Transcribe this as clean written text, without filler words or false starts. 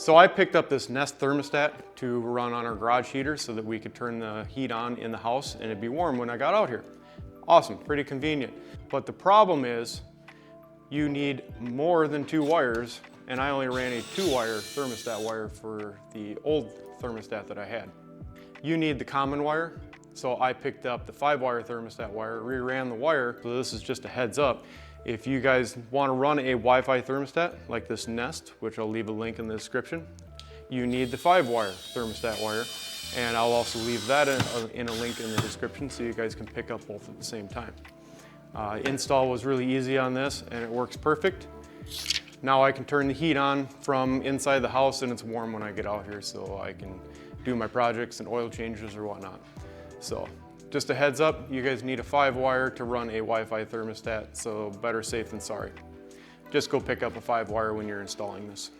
So I picked up this Nest thermostat to run on our garage heater so that we could turn the heat on in the house and it'd be warm when I got out here. Awesome, pretty convenient. But the problem is you need more than 2 wires, and I only ran a 2-wire thermostat wire for the old thermostat that I had. You need the common wire, so I picked up the 5-wire thermostat wire, reran the wire. So this is just a heads up. If you guys want to run a Wi-Fi thermostat like this Nest, which I'll leave a link in the description, you need the 5-wire thermostat wire, and I'll also leave that in a link in the description so you guys can pick up both at the same time. Install was really easy on this and it works perfect. Now I can turn the heat on from inside the house and it's warm when I get out here, so I can do my projects and oil changes or whatnot. So just a heads up, you guys need a 5-wire to run a Wi-Fi thermostat, so better safe than sorry. Just go pick up a 5-wire when you're installing this.